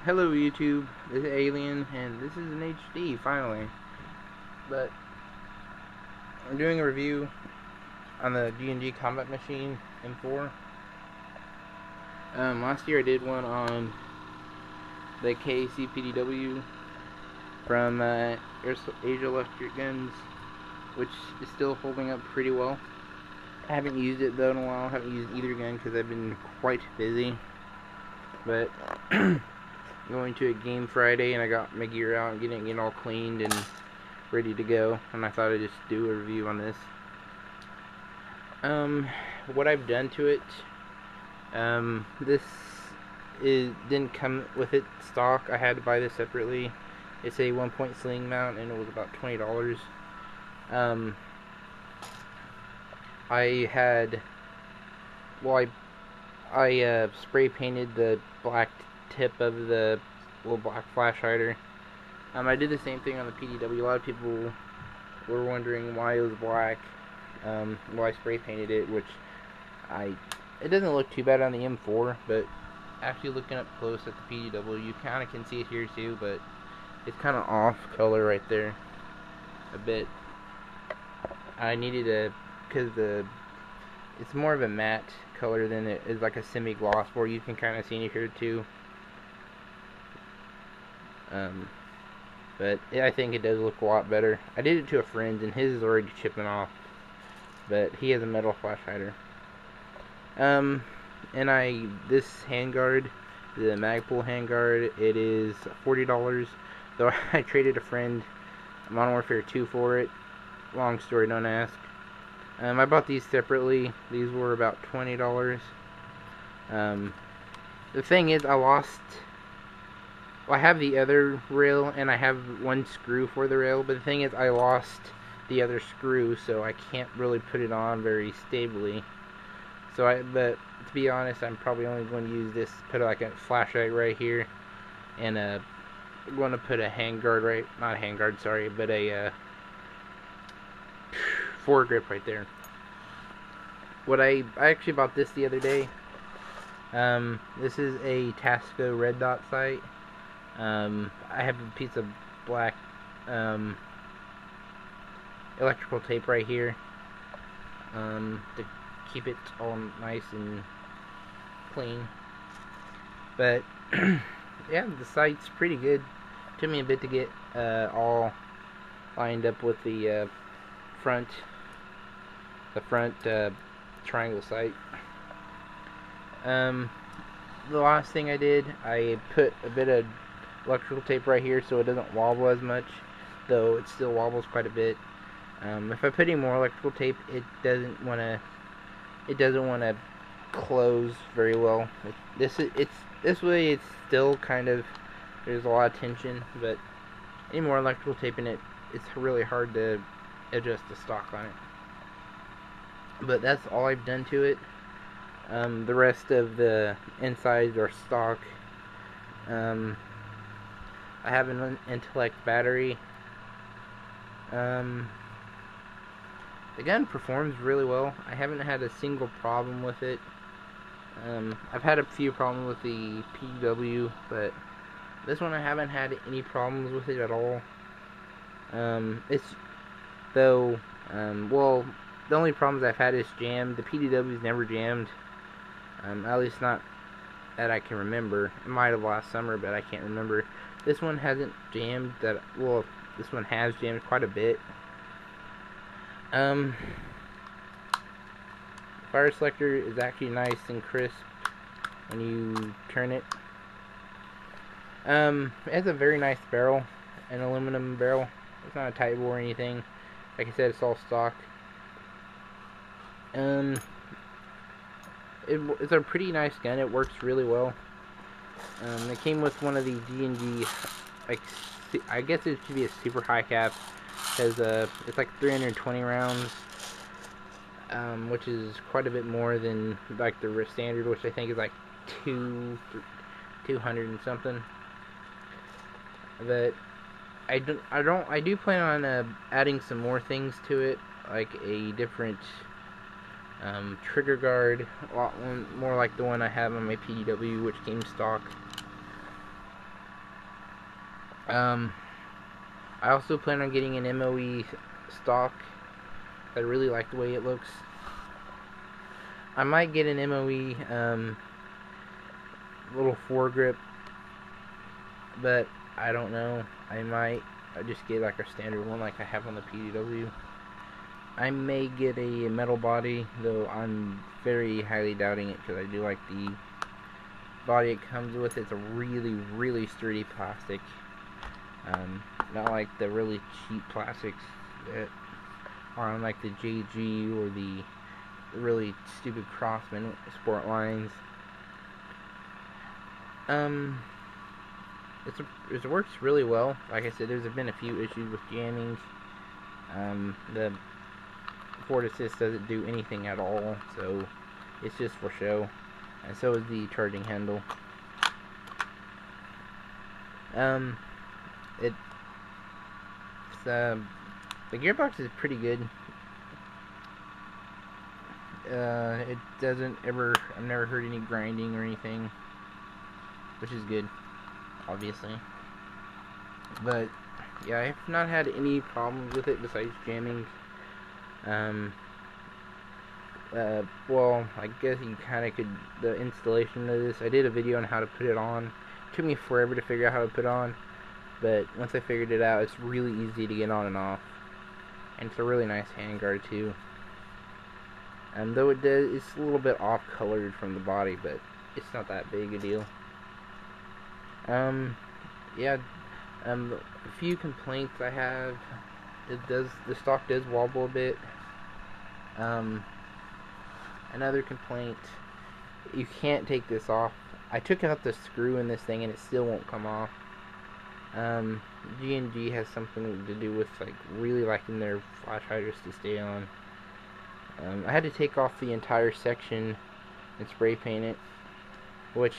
Hello YouTube, this is Alien, and this is an HD, finally. But, I'm doing a review on the D&D Combat Machine M4. Last year I did one on the KCPDW from Asia Electric Guns, which is still holding up pretty well. I haven't used it though in a while. I haven't used either gun because I've been quite busy. But going to a game Friday and I got my gear out and getting it all cleaned and ready to go, and I thought I'd just do a review on this. What I've done to it, this didn't come with it stock. I had to buy this separately. It's a 1-point sling mount and it was about $20. I spray painted the black tip of the little black flash hider. I did the same thing on the PDW. A lot of people were wondering why it was black. Well, I spray painted it, which it doesn't look too bad on the M4, but actually looking up close at the PDW, you kind of can see it here too, but it's kind of off color right there a bit. I needed because it's more of a matte color than it is like a semi-gloss, where you can kind of see it here too. But I think it does look a lot better. I did it to a friend and his is already chipping off, but he has a metal flash hider. And this handguard, the Magpul handguard, it is $40, though I traded a friend Modern Warfare 2 for it. Long story, don't ask. I bought these separately. These were about $20. The thing is, I have the other rail and I have one screw for the rail, but the thing is I lost the other screw, so I can't really put it on very stably. But to be honest, I'm probably only going to use this, put like a flashlight right here, and I'm going to put a handguard not a handguard, sorry, but a foregrip right there. I actually bought this the other day. This is a Targus Red Dot sight. I have a piece of black electrical tape right here to keep it all nice and clean. But yeah, the sight's pretty good. Took me a bit to get all lined up with the front triangle sight. The last thing I did, I put a bit of electrical tape right here so it doesn't wobble as much, though it still wobbles quite a bit. If I put any more electrical tape, it doesn't want to close very well. This way it's still kind of, there's a lot of tension, but any more electrical tape in it, it's really hard to adjust the stock on it. But that's all I've done to it. The rest of the insides are stock. I have an Intellect battery. The gun performs really well. I haven't had a single problem with it. I've had a few problems with the PW, but this one I haven't had any problems with it at all. Well, the only problems I've had is jammed. The PDW's never jammed. At least not that I can remember. It might have last summer, but I can't remember. This one hasn't jammed this one has jammed quite a bit. Fire selector is actually nice and crisp when you turn it. It has a very nice barrel, an aluminum barrel. It's not a tight bore or anything. Like I said, it's all stock. It's a pretty nice gun. It works really well. It came with one of the D&D, I guess it should be a super high cap, because it's like 320 rounds, which is quite a bit more than like the standard, which I think is like 200 and something. But I do plan on adding some more things to it, like a different trigger guard, a lot more like the one I have on my PDW, which came stock. Um, I also plan on getting an MOE stock. I really like the way it looks. I might get an MOE little foregrip, but I don't know. I might just get like a standard one like I have on the PDW. I may get a metal body, though I'm very highly doubting it because I do like the body it comes with. It's a really, really sturdy plastic. Not like the really cheap plastics that are on like the JG or the really stupid Crossman sport lines. It works really well. Like I said, there's been a few issues with jamming. The forward assist doesn't do anything at all, so it's just for show. And so is the charging handle. The gearbox is pretty good. It doesn't ever, I've never heard any grinding or anything, which is good, obviously. But yeah, I've not had any problems with it besides jamming. Well, I guess you kind of could, the installation of this, I did a video on how to put it on. It took me forever to figure out how to put it on, but once I figured it out, it's really easy to get on and off. And it's a really nice handguard too. Though it's a little bit off colored from the body, but it's not that big a deal. Yeah, a few complaints I have. The stock does wobble a bit. Another complaint, you can't take this off. I took out the screw in this thing and it still won't come off. G&G has something to do with like really liking their flash hiders to stay on. I had to take off the entire section and spray paint it, which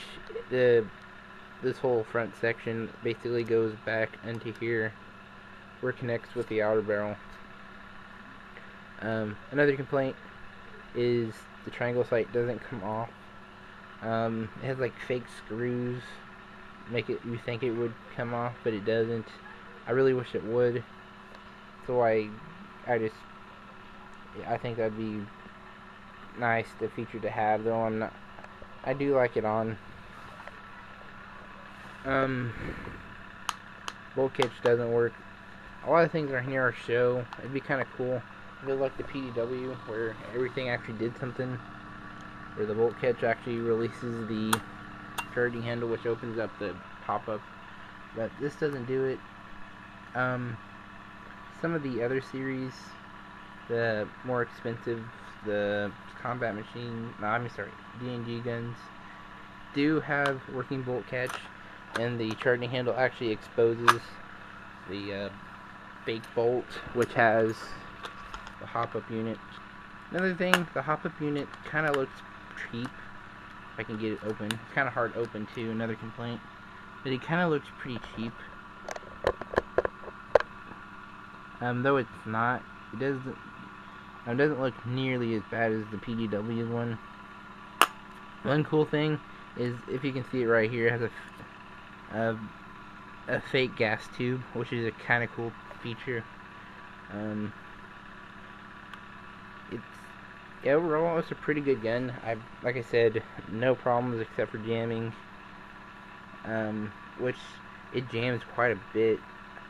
this whole front section basically goes back into here where it connects with the outer barrel. Another complaint is the triangle sight doesn't come off. It has like fake screws, make it, you think it would come off, but it doesn't. I really wish it would. So I think that'd be nice, the feature to have, though I do like it on. Bolt catch doesn't work. A lot of things are here are show. It'd be kind of cool. I feel like the PDW, where everything actually did something, where the bolt catch actually releases the charging handle, which opens up the pop-up, but this doesn't do it. Some of the other series, the more expensive, the Combat Machine, D&G guns, do have working bolt catch, and the charging handle actually exposes the fake bolt, which has the hop-up unit. Another thing, the hop-up unit kind of looks cheap. If I can get it open, it's kind of hard to open too. Another complaint, but it kind of looks pretty cheap. Though it's not. It doesn't look nearly as bad as the PDW one. One cool thing is, if you can see it right here, it has a fake gas tube, which is a kind of cool feature. Overall, it's a pretty good gun. Like I said, no problems except for jamming, which it jams quite a bit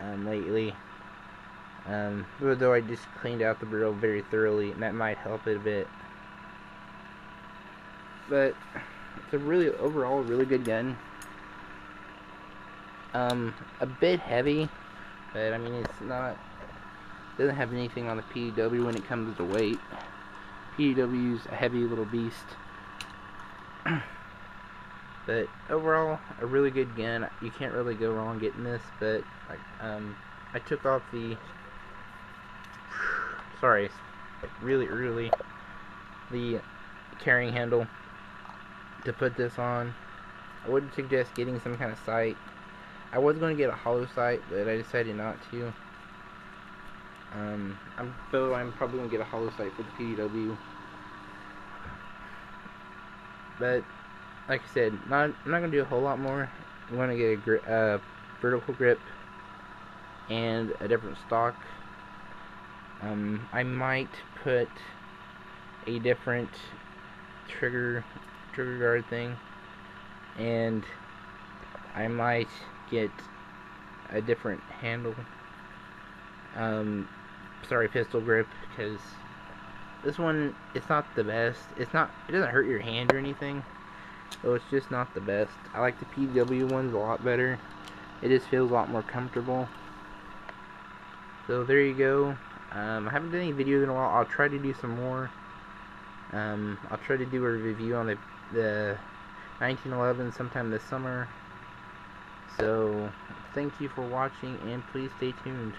lately. Though I just cleaned out the barrel very thoroughly, and that might help it a bit. But it's a overall really good gun. A bit heavy, but I mean it's not. It doesn't have anything on the PDW when it comes to weight. PDW's a heavy little beast. But overall, a really good gun. You can't really go wrong getting this. But I took off the. Sorry, really early. The carrying handle to put this on. I wouldn't suggest getting some kind of sight. I was going to get a hollow sight, but I decided not to. I'm probably going to get a hollow sight for the PDW. But, like I said, I'm not going to do a whole lot more. I'm going to get a vertical grip and a different stock. I might put a different trigger guard thing, and I might get a different handle. Sorry, pistol grip, because this one, it's not the best. It doesn't hurt your hand or anything, so it's just not the best. I like the PW ones a lot better. It just feels a lot more comfortable. So there you go. I haven't done any videos in a while. I'll try to do some more. I'll try to do a review on the 1911 sometime this summer. So thank you for watching, and please stay tuned.